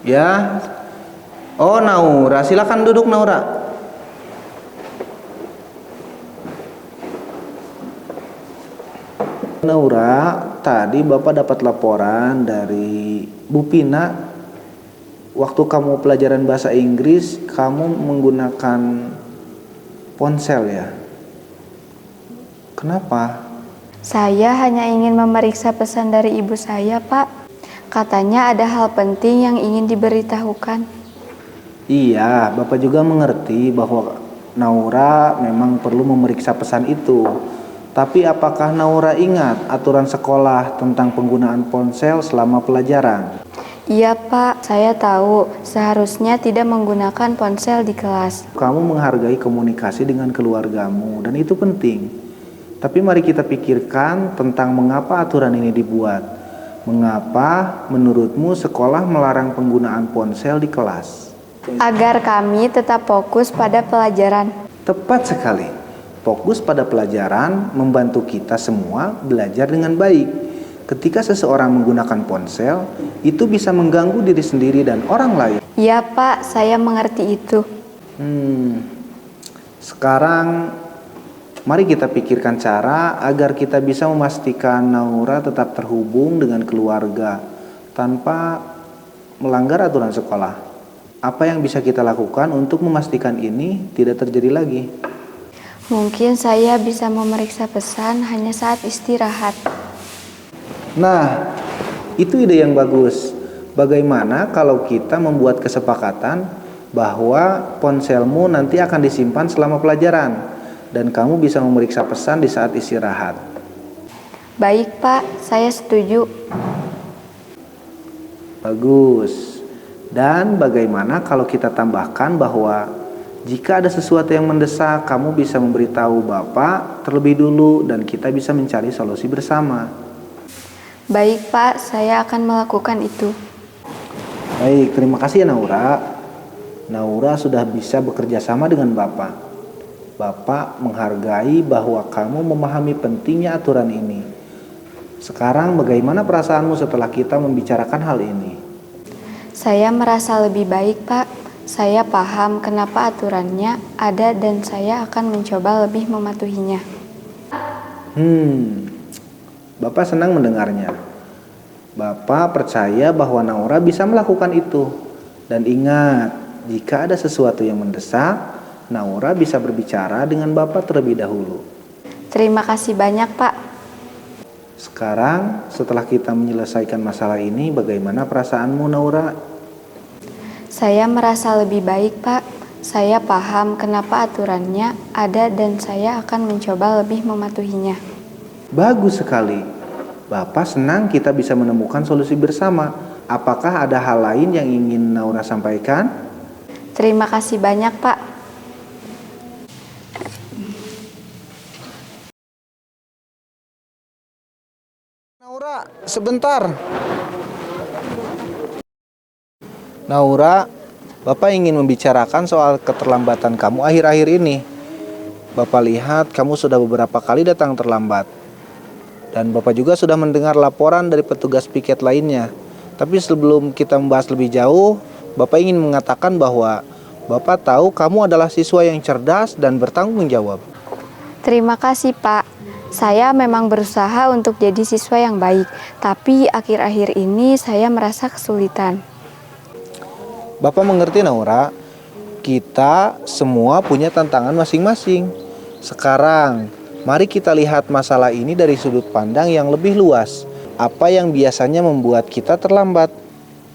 Ya. Oh, Naura, silakan duduk, Naura. Naura, tadi Bapak dapat laporan dari Bu Pina. Waktu kamu pelajaran bahasa Inggris, kamu menggunakan ponsel ya? Kenapa? Saya hanya ingin memeriksa pesan dari ibu saya, Pak. Katanya ada hal penting yang ingin diberitahukan. Iya, Bapak juga mengerti bahwa Naura memang perlu memeriksa pesan itu. Tapi apakah Naura ingat aturan sekolah tentang penggunaan ponsel selama pelajaran? Iya, Pak. Saya tahu seharusnya tidak menggunakan ponsel di kelas. Kamu menghargai komunikasi dengan keluargamu dan itu penting. Tapi mari kita pikirkan tentang mengapa aturan ini dibuat. Mengapa menurutmu sekolah melarang penggunaan ponsel di kelas? Agar kami tetap fokus pada pelajaran. Tepat sekali. Fokus pada pelajaran membantu kita semua belajar dengan baik. Ketika seseorang menggunakan ponsel, itu bisa mengganggu diri sendiri dan orang lain. Iya, Pak. Saya mengerti itu. Sekarang mari kita pikirkan cara agar kita bisa memastikan Naura tetap terhubung dengan keluarga tanpa melanggar aturan sekolah. Apa yang bisa kita lakukan untuk memastikan ini tidak terjadi lagi? Mungkin saya bisa memeriksa pesan hanya saat istirahat. Nah, itu ide yang bagus. Bagaimana kalau kita membuat kesepakatan bahwa ponselmu nanti akan disimpan selama pelajaran dan kamu bisa memeriksa pesan di saat istirahat? Baik, Pak. Saya setuju. Bagus. Dan bagaimana kalau kita tambahkan bahwa jika ada sesuatu yang mendesak, kamu bisa memberitahu Bapak terlebih dulu dan kita bisa mencari solusi bersama. Baik, Pak. Saya akan melakukan itu. Baik, terima kasih ya Naura. Naura sudah bisa bekerja sama dengan Bapak. Bapak menghargai bahwa kamu memahami pentingnya aturan ini. Sekarang bagaimana perasaanmu setelah kita membicarakan hal ini? Saya merasa lebih baik, Pak. Saya paham kenapa aturannya ada dan saya akan mencoba lebih mematuhinya. Bapak senang mendengarnya. Bapak percaya bahwa Naura bisa melakukan itu. Dan ingat, jika ada sesuatu yang mendesak, Naura bisa berbicara dengan Bapak terlebih dahulu. Terima kasih banyak, Pak. Sekarang, setelah kita menyelesaikan masalah ini, bagaimana perasaanmu, Naura? Saya merasa lebih baik, Pak. Saya paham kenapa aturannya ada dan saya akan mencoba lebih mematuhinya. Bagus sekali. Bapak senang kita bisa menemukan solusi bersama. Apakah ada hal lain yang ingin Naura sampaikan? Terima kasih banyak, Pak. Naura, sebentar. Naura, Bapak ingin membicarakan soal keterlambatan kamu akhir-akhir ini. Bapak lihat kamu sudah beberapa kali datang terlambat. Dan Bapak juga sudah mendengar laporan dari petugas piket lainnya. Tapi sebelum kita membahas lebih jauh, Bapak ingin mengatakan bahwa Bapak tahu kamu adalah siswa yang cerdas dan bertanggung jawab. Terima kasih, Pak. Saya memang berusaha untuk jadi siswa yang baik, tapi akhir-akhir ini saya merasa kesulitan. Bapak mengerti, Naura. Kita semua punya tantangan masing-masing. Sekarang, mari kita lihat masalah ini dari sudut pandang yang lebih luas. Apa yang biasanya membuat kita terlambat?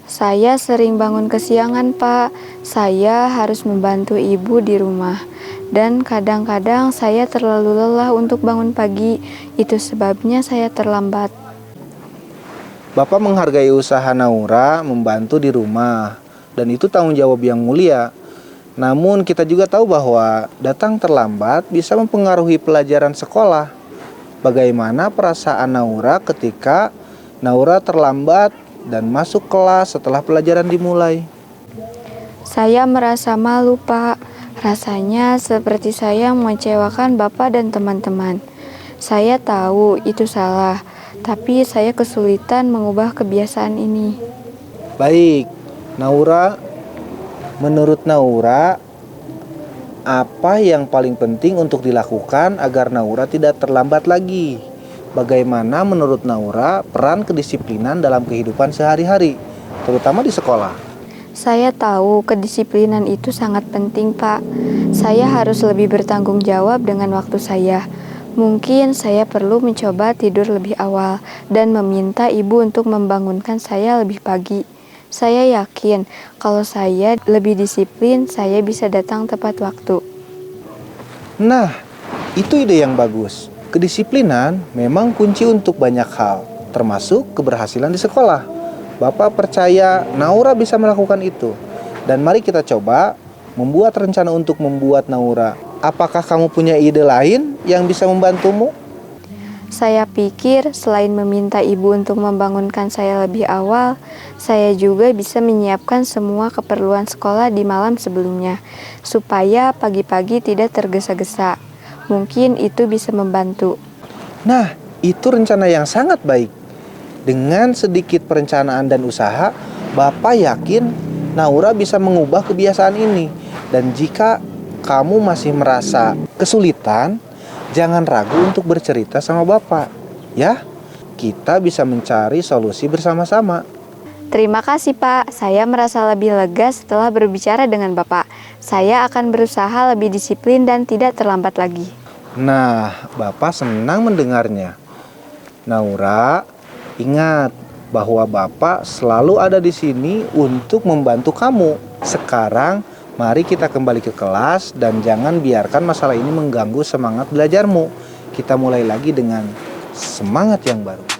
Saya sering bangun kesiangan, Pak. Saya harus membantu ibu di rumah. Dan kadang-kadang saya terlalu lelah untuk bangun pagi. Itu sebabnya saya terlambat. Bapak menghargai usaha Naura membantu di rumah. Dan itu tanggung jawab yang mulia. Namun kita juga tahu bahwa datang terlambat bisa mempengaruhi pelajaran sekolah. Bagaimana perasaan Naura ketika Naura terlambat dan masuk kelas setelah pelajaran dimulai? Saya merasa malu, Pak. Rasanya seperti saya mengecewakan Bapak dan teman-teman. Saya tahu itu salah, tapi saya kesulitan mengubah kebiasaan ini. Baik, Naura, menurut Naura, apa yang paling penting untuk dilakukan agar Naura tidak terlambat lagi? Bagaimana menurut Naura peran kedisiplinan dalam kehidupan sehari-hari, terutama di sekolah? Saya tahu kedisiplinan itu sangat penting, Pak. Saya harus lebih bertanggung jawab dengan waktu saya. Mungkin saya perlu mencoba tidur lebih awal dan meminta ibu untuk membangunkan saya lebih pagi. Saya yakin kalau saya lebih disiplin, saya bisa datang tepat waktu. Nah, itu ide yang bagus. Kedisiplinan memang kunci untuk banyak hal, termasuk keberhasilan di sekolah. Bapak percaya Naura bisa melakukan itu. Dan mari kita coba membuat rencana untuk membuat Naura. Apakah kamu punya ide lain yang bisa membantumu? Saya pikir selain meminta ibu untuk membangunkan saya lebih awal, saya juga bisa menyiapkan semua keperluan sekolah di malam sebelumnya, supaya pagi-pagi tidak tergesa-gesa. Mungkin itu bisa membantu. Nah, itu rencana yang sangat baik. Dengan sedikit perencanaan dan usaha, Bapak yakin Naura bisa mengubah kebiasaan ini. Dan jika kamu masih merasa kesulitan, jangan ragu untuk bercerita sama Bapak. Ya, kita bisa mencari solusi bersama-sama. Terima kasih, Pak. Saya merasa lebih lega setelah berbicara dengan Bapak. Saya akan berusaha lebih disiplin dan tidak terlambat lagi. Nah, Bapak senang mendengarnya. Naura, ingat bahwa Bapak selalu ada di sini untuk membantu kamu. Sekarang, mari kita kembali ke kelas dan jangan biarkan masalah ini mengganggu semangat belajarmu. Kita mulai lagi dengan semangat yang baru.